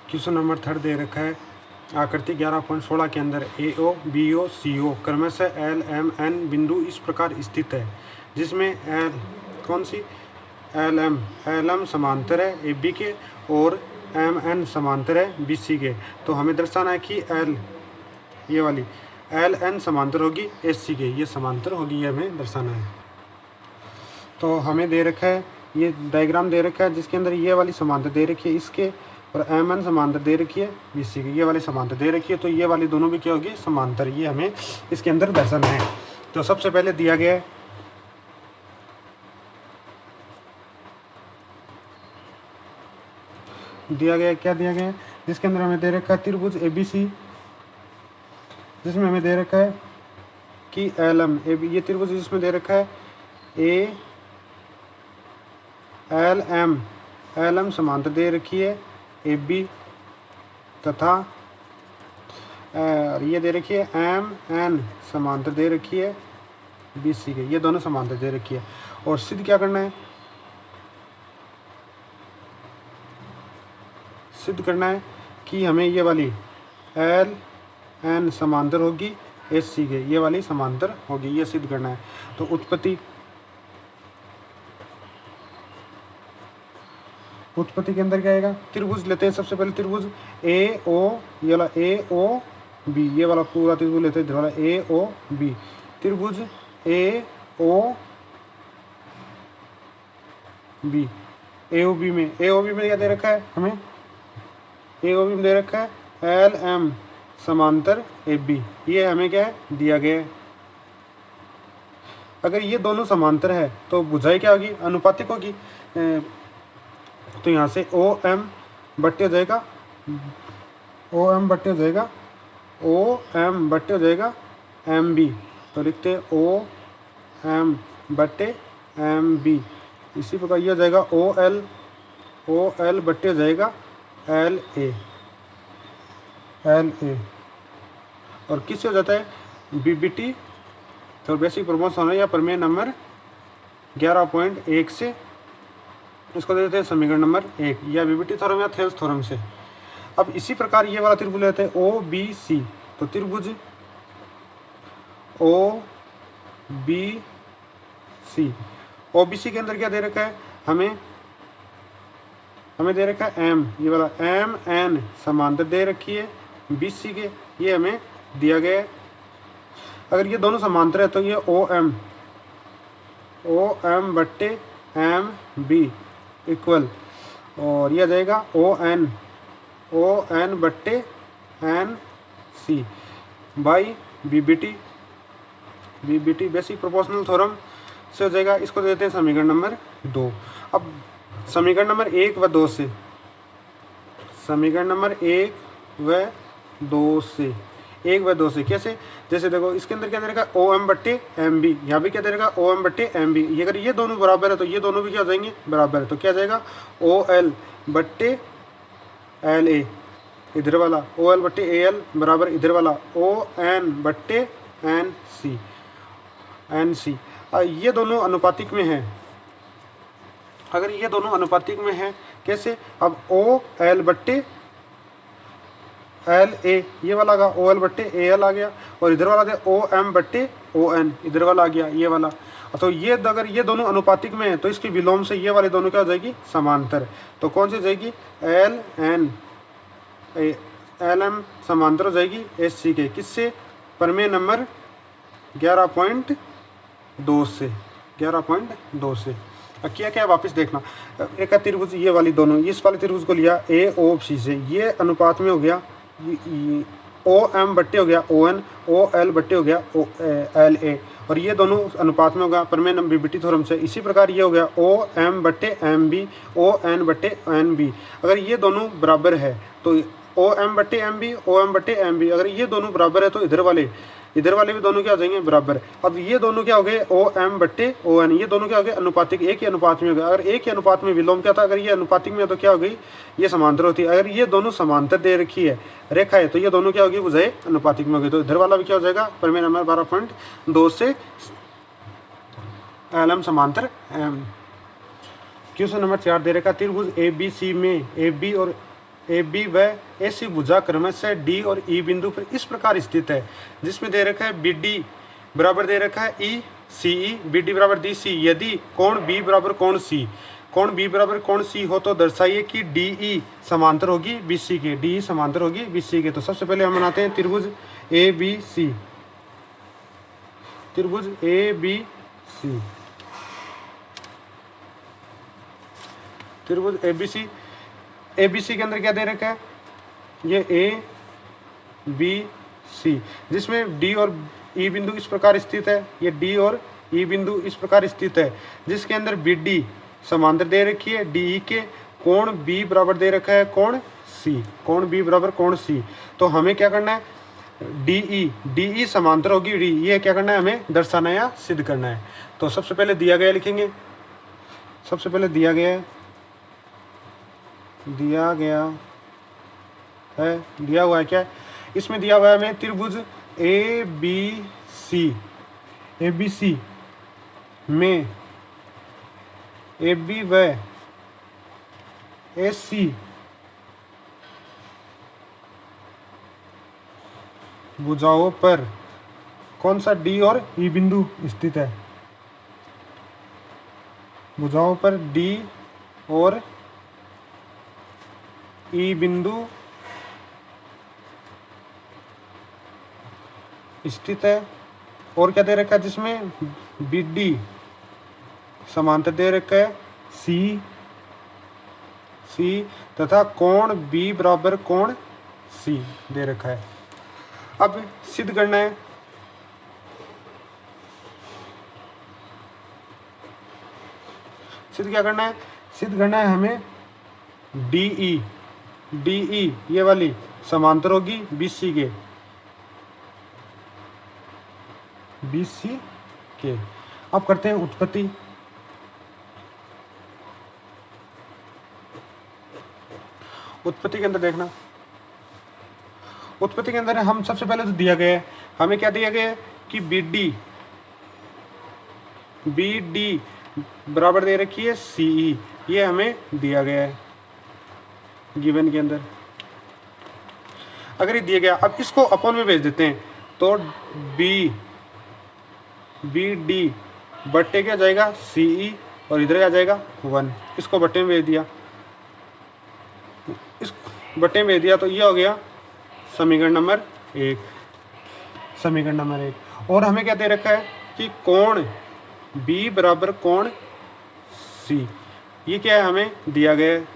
Question number 3 दे रखा है आकृति 11.16 के अंदर AO BO CO क्रमशः LM N बिंदु इस प्रकार स्थित है जिसमें L कौन सी LM समांतर है AB के और MN समांतर है BC के। तो हमें दर्शाना है कि L ये वाली LN समांतर होगी SC के, ये समांतर होगी, ये हमें दर्शाना है। तो हमें दे रखा है ये डायग्राम दे रखा है जिसके अंदर ये वाली समांतर दे रखी है इसके और MN समांतर दे रखी है BC की, ये वाली समांतर दे रखी है। तो ये वाली दोनों भी क्या होगी समांतर, ये हमें इसके अंदर दर्शाना है। तो सबसे पहले दिया गया है क्या दिया गया है जिसके अंदर हमें दे रखा है त्रिभुज ABC जिसमें हमें दे रखा है कि LM AB, ये त्रिभुज जिसमें दे रखा है LM समांतर दे रखी है AB तथा ये दे रखी है MN समांतर दे रखी है BC के, ये दोनों समांतर दे रखी है। और सिद्ध क्या करना है, सिद्ध करना है कि हमें ये वाली LN समांतर होगी SC के, ये वाली समांतर होगी, ये सिद्ध करना है। तो उत्पत्ति के अंदर क्या आएगा, त्रिभुज लेते हैं सबसे पहले त्रिभुज AO, ये वाला AOB, ये वाला पूरा त्रिभुज लेते हैं, इधर वाला AOB, त्रिभुज AOB में क्या दे रखा है हमें, AOB में दे रखा है LM समांतर AB, ये हमें क्या है दिया गया है। अगर ये दोनों समांतर है तो भुजाई क्या होगी, अनुपातिक होगी। तो यहाँ से OM बट्टे हो जाएगा MB, तो लिखते हैं OM बट्टे MB। इसी प्रकार ये हो जाएगा OL बट्टे हो जाएगा LA, और किससे हो जाता है BBT। तो बेसिक प्रमोशन है या प्रमेय नंबर 11.1 से इसको दे देते हैं समीकरण नंबर 1 या BBT थ्योरम या थेल्स थ्योरम से। अब इसी प्रकार ये वाला त्रिभुज लेते हैं OBC, तो त्रिभुज OBC के अंदर क्या दे रखा है हमें दे रखा है M, ये वाला MN समांतर दे रखी है BC के, ये हमें दिया गया है। अगर ये दोनों समांतर है तो ये OM बट्टे MB इक्वल, और यह जाएगा ON बट्टे NC by BBT basic proportional theorem से हो जाएगा। इसको देते हैं समीकरण नंबर 2। अब समीकरण नंबर 1 व 2 से, समीकरण नंबर 1 व 2 से कैसे, जैसे देखो इसके अंदर क्या दे रखा OM बट्टे MB, यहाँ भी क्या दे रखा OM बट्टे MB। ये अगर ये दोनों बराबर है तो ये दोनों भी क्या हो जाएंगे बराबर है, तो क्या जाएगा OL बट्टे LA, इधर वाला OL बट्टे AL बराबर इधर वाला ON बट्टे NC। ये दोनों अनुपातिक में है। अगर ये दोनों अनुपातिक में है कैसे, अब OL बट्टे LA ये वाला आ गया, OL बट्टे AL आ गया, और इधर वाला था OM बट्टे ON, इधर वाला आ गया ये वाला। तो ये अगर ये दोनों अनुपातिक में है तो इसकी विलोम से ये वाले दोनों क्या हो जाएगी समांतर। तो कौन सी जाएगी LM समांतर हो जाएगी SC के, किससे, प्रमेय नंबर 11.2 से। अब क्या वापस देखना, एक त्रिभुज ये वाली दोनों, इस वाले त्रिभुज को लिया AOC से, ये अनुपात में हो गया OM बट्टे हो गया ON, OL बट्टे हो गया LA, और ये दोनों अनुपात में होगा प्रमेय नंबर BBT थ्योरम से। इसी प्रकार ये हो गया OM बट्टे MB, ON बट्टे NB। अगर ये दोनों बराबर है तो OM बट्टे MB, अगर ये दोनों बराबर है तो इधर वाले भी दोनों क्या हो जाएंगे बराबर। अब ये दोनों क्या हो गए OM बट्टे ON, ये दोनों क्या हो गए अनुपातिक, एक ही अनुपात में हो गया। अगर एक ही अनुपात में विलोम क्या था, अगर ये अनुपातिक में है तो क्या हो गई ये समांतर होती है। अगर ये दोनों समांतर दे रखी है रेखा है तो ये दोनों क्या होगी बुझाए अनुपातिक में होगी। तो इधर वाला भी क्या हो जाएगा प्रमेय नंबर 12.2 से LM समांतर M। क्वेश्चन नंबर 4 दे रखा त्रिभुज ABC में AB और ए बी व ए सी भुजा क्रमशः डी और ई बिंदु पर इस प्रकार स्थित है, जिसमें दे रखा है बी डी बराबर दे रखा है ई सी ई, बी डी बराबर डी सी। यदि कोण बी बराबर कोण सी, कोण बी बराबर कोण सी हो तो दर्शाइए कि डी ई समांतर होगी बी सी के, डी ई समांतर होगी बी सी के। तो सबसे पहले हम बनाते हैं त्रिभुज ए बी सी, त्रिभुज ए बी सी, त्रिभुज एबीसी। एबीसी के अंदर क्या दे रखा है, ये ए बी सी, जिसमें डी और ई बिंदु इस प्रकार स्थित है, ये डी और ई बिंदु इस प्रकार स्थित है, जिसके अंदर बी डी समांतर दे रखी है डी ई के, कोण बी बराबर दे रखा है कोण सी, कोण बी बराबर कोण सी। तो हमें क्या करना है, डी ई समांतर होगी डी, ये क्या करना है, हमें दर्शाना या सिद्ध करना है। तो सबसे पहले दिया गया लिखेंगे, सबसे पहले दिया गया है, दिया गया है, दिया हुआ है क्या है, इसमें दिया हुआ है हमें त्रिभुज ए बी सी में ए बी व ए सी भुजाओं पर कौन सा डी और ई बिंदु स्थित है, भुजाओं पर डी और ई बिंदु स्थित है। और क्या दे रखा है, जिसमें बी डी समांतर दे रखा है सी तथा कोण बी बराबर कोण सी दे रखा है। अब सिद्ध करना है, सिद्ध क्या करना है, सिद्ध करना है हमें डी ई ये वाली समांतर होगी बी सी के, बी सी के। अब करते हैं उत्पत्ति, उत्पत्ति के अंदर देखना, उत्पत्ति के अंदर हम सबसे पहले तो दिया गया है, हमें क्या दिया गया है कि बी डी बराबर दे रखी है सी ई, ये हमें दिया गया है गिवन के अंदर। अगर ये दिया गया, अब इसको अपॉन में भेज देते हैं, तो बी डी बट्टे क्या जाएगा सी ई, और इधर आ जाएगा 1, इसको बट्टे में भेज दिया, इस बट्टे में भेज दिया, तो ये हो गया समीकरण नंबर 1, समीकरण नंबर 1। और हमें क्या दे रखा है कि कोण B बराबर कोण C, ये क्या है, हमें दिया गया है,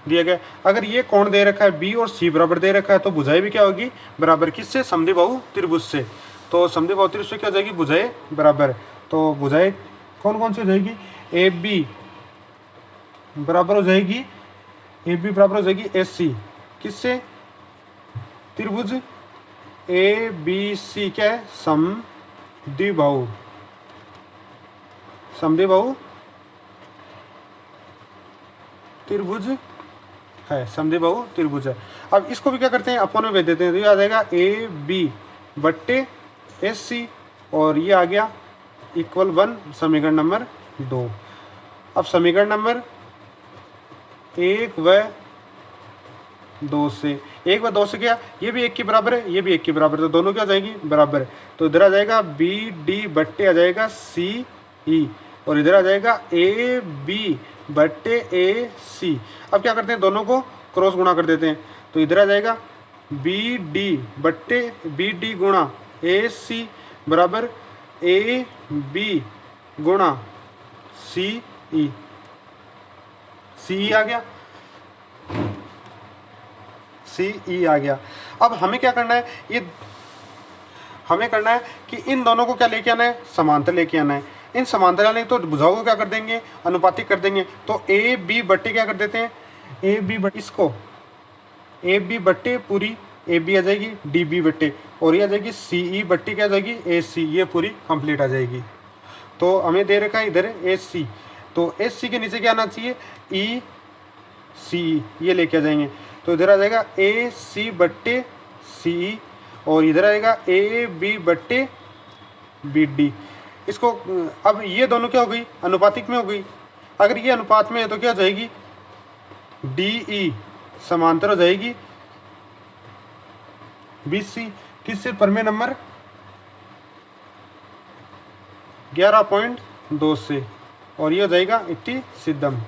दिया गया। अगर ये कोण दे रखा है B और C बराबर दे रखा है, तो भुजाएं भी क्या होगी बराबर, किससे, समद्विबाहु त्रिभुज से। तो समद्विबाहु त्रिभुज से क्या हो जाएगी, भुजाएं बराबर। तो भुजाएं कौन कौन सी हो जाएगी, AB बराबर हो जाएगी, AB बराबर हो जाएगी AC, किससे, त्रिभुज ABC क्या है, समद्विबाहु, समद्विबाहु त्रिभुज है, समद्विबाहु त्रिभुज है। अब इसको भी क्या करते हैं, अपॉन में भेज देते हैं, तो ये आ जाएगा AB बट्टे AC, और ये आ गया इक्वल 1, समीकरण नंबर 2। अब समीकरण नंबर 1 व 2 से, 1 व 2 से क्या, ये भी 1 के बराबर है, ये भी 1 के बराबर है, तो दोनों क्या आ जाएगी बराबर। तो इधर आ जाएगा BD बट्टे आ जाएगा CE, और इधर आ जाएगा AB बट्टे AC। अब क्या करते हैं, दोनों को क्रॉस गुणा कर देते हैं, तो इधर आ जाएगा BD बट्टे BD गुणा AC बराबर AB गुणा CE, CE आ गया, CE आ गया। अब हमें क्या करना है, ये हमें करना है कि इन दोनों को क्या लेके आना है, समांतर लेके आना है। इन समांतर आने तो भुजाओं को क्या कर देंगे, अनुपातिक कर देंगे। तो ए बी बट्टे क्या कर देते हैं, ए बी बट्टे, इसको ए बी बट्टे पूरी ए बी आ जाएगी डी बी बट्टे, और ये आ जाएगी सी ई बट्टे क्या आ जाएगी ए सी, ये पूरी कंप्लीट आ जाएगी। तो हमें दे रखा है इधर ए सी, तो ए सी के नीचे क्या आना चाहिए, ई सी, ये लेके आ जाएंगे। तो इधर आ जाएगा ए सी बट्टे सी, और इधर आएगा ए बी बट्टे बी डी। इसको अब ये दोनों क्या हो गई, अनुपातिक में हो गई, अगर ये अनुपात में है तो क्या हो जाएगी, डी ई समांतर हो जाएगी BC किससे, प्रमेय नंबर 11.2 से, और ये हो जाएगा इति सिद्धम।